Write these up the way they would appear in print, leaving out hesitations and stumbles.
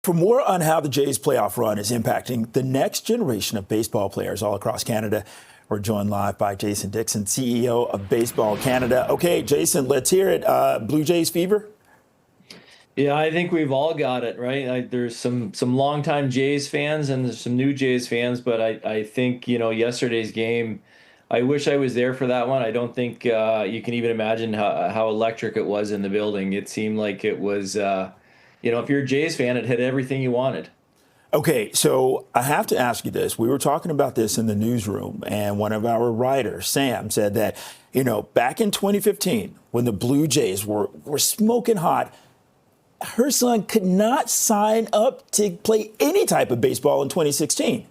For more on how the Jays playoff run is impacting the next generation of baseball players all across Canada, we're joined live by Jason Dixon, CEO of Baseball Canada. Okay, Jason, let's hear it. Blue Jays fever? Yeah, I think we've all got it, right? There's some longtime Jays fans and there's some new Jays fans, but I think, yesterday's game, I wish I was there for that one. I don't think you can even imagine how electric it was in the building. It seemed like it was, if you're a Jays fan, it had everything you wanted. Okay, so I have to ask you this. We were talking about this in the newsroom, and one of our writers, Sam, said that, back in 2015, when the Blue Jays were smoking hot, her son could not sign up to play any type of baseball in 2016.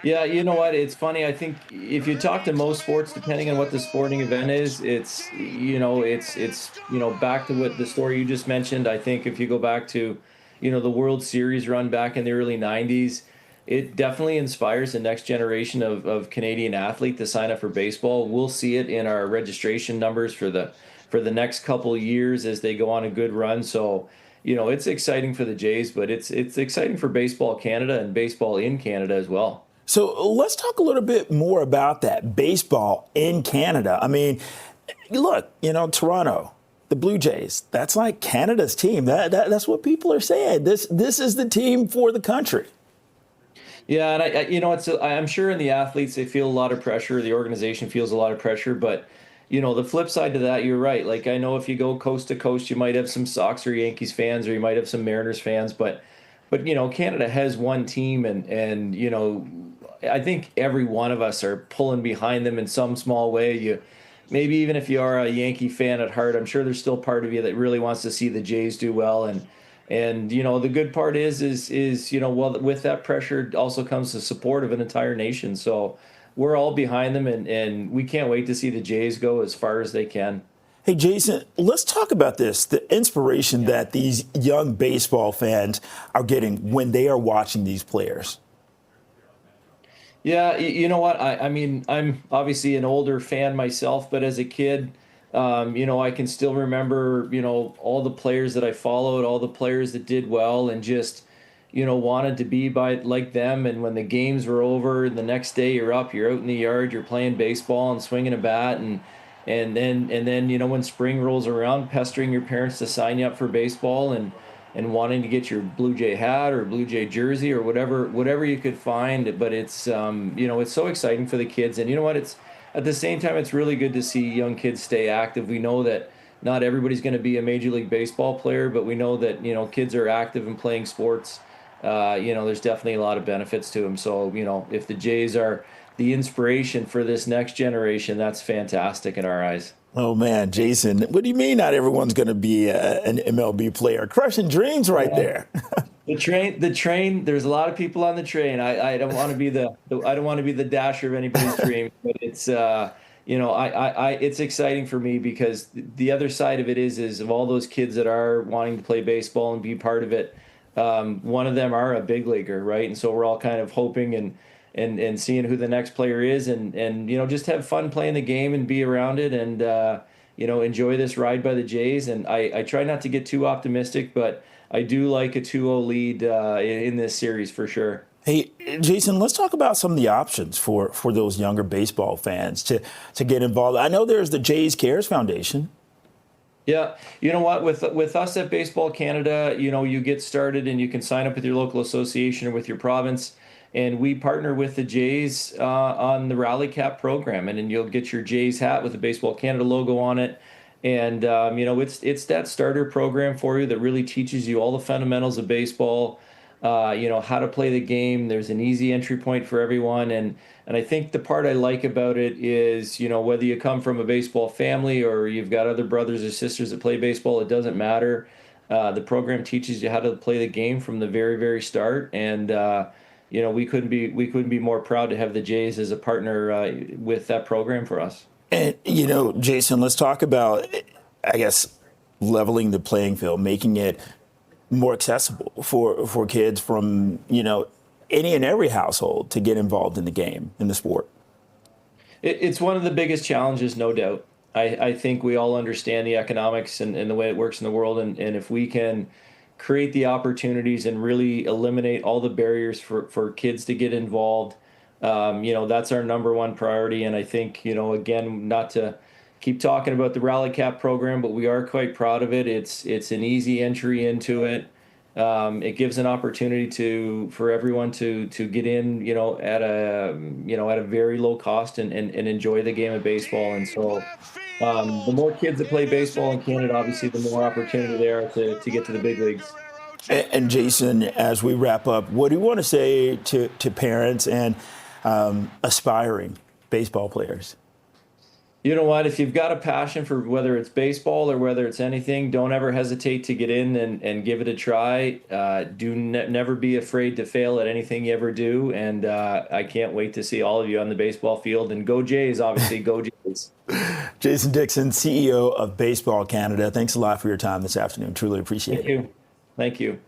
Yeah, you know what? It's funny. I think if you talk to most sports, depending on what the sporting event is, it's back to what the story you just mentioned. I think if you go back to, the World Series run back in the early 90s, it definitely inspires the next generation of Canadian athlete to sign up for baseball. We'll see it in our registration numbers for the next couple of years as they go on a good run. So, it's exciting for the Jays, but it's exciting for Baseball Canada and baseball in Canada as well. So let's talk a little bit more about that baseball in Canada. I mean, look, Toronto, the Blue Jays, that's like Canada's team. That's what people are saying. This is the team for the country. Yeah, and I'm sure in the athletes they feel a lot of pressure. The organization feels a lot of pressure, but the flip side to that, you're right. Like I know if you go coast to coast, you might have some Sox or Yankees fans, or you might have some Mariners fans, but Canada has one team, and I think every one of us are pulling behind them in some small way. Maybe even if you are a Yankee fan at heart, I'm sure there's still part of you that really wants to see the Jays do well, and the good part is well, with that pressure also comes the support of an entire nation. So we're all behind them, and we can't wait to see the Jays go as far as they can. Hey, Jason, let's talk about this, the inspiration that these young baseball fans are getting when they are watching these players. Yeah, you know what? I mean, I'm obviously an older fan myself, but as a kid, I can still remember, all the players that I followed, all the players that did well, and just, wanted to be like them. And when the games were over, and the next day you're up, you're out in the yard, you're playing baseball and swinging a bat, and then when spring rolls around, pestering your parents to sign you up for baseball, and wanting to get your Blue Jay hat or Blue Jay jersey or whatever you could find. But it's so exciting for the kids. And you know what? It's at the same time, it's really good to see young kids stay active. We know that not everybody's going to be a Major League Baseball player, but we know that, kids are active and playing sports. There's definitely a lot of benefits to them. So, if the Jays are the inspiration for this next generation, that's fantastic in our eyes. Oh, man, Jason, what do you mean not everyone's going to be an MLB player? Crushing dreams right there. The train. There's a lot of people on the train. I don't want to be I don't want to be the dasher of anybody's dream, but it's it's exciting for me because the other side of it is of all those kids that are wanting to play baseball and be part of it, one of them are a big leaguer, right? And so we're all kind of hoping and seeing who the next player is, and just have fun playing the game and be around it, and enjoy this ride by the Jays. And I try not to get too optimistic, but I do like a 2-0 lead in this series for sure. Hey, Jason, let's talk about some of the options for those younger baseball fans to get involved. I know there's the Jays Cares Foundation. Yeah, you know what? With us at Baseball Canada, you get started and you can sign up with your local association or with your province, and we partner with the Jays on the Rally Cap program, and then you'll get your Jays hat with the Baseball Canada logo on it. And it's that starter program for you that really teaches you all the fundamentals of baseball, how to play the game. There's an easy entry point for everyone, and I think the part I like about it is, whether you come from a baseball family or you've got other brothers or sisters that play baseball, it doesn't matter. The program teaches you how to play the game from the very, very start, and we couldn't be more proud to have the Jays as a partner with that program for us. And, Jason, let's talk about, I guess, leveling the playing field, making it more accessible for kids from, any and every household to get involved in the game, in the sport. It's one of the biggest challenges, no doubt. I think we all understand the economics and the way it works in the world. And if we can, create the opportunities and really eliminate all the barriers for kids to get involved. That's our number one priority. And I think, again, not to keep talking about the Rally Cap program, but we are quite proud of it. It's an easy entry into it. It gives an opportunity for everyone to get in, at a very low cost and enjoy the game of baseball. And so, the more kids that play baseball in Canada, obviously, the more opportunity there are to get to the big leagues. And Jason, as we wrap up, what do you want to say to parents and aspiring baseball players? You know what? If you've got a passion for whether it's baseball or whether it's anything, don't ever hesitate to get in and give it a try. Never be afraid to fail at anything you ever do. And I can't wait to see all of you on the baseball field. And go Jays, obviously, go Jays. Jason Dixon, CEO of Baseball Canada. Thanks a lot for your time this afternoon. Truly appreciate it. Thank you. Thank you.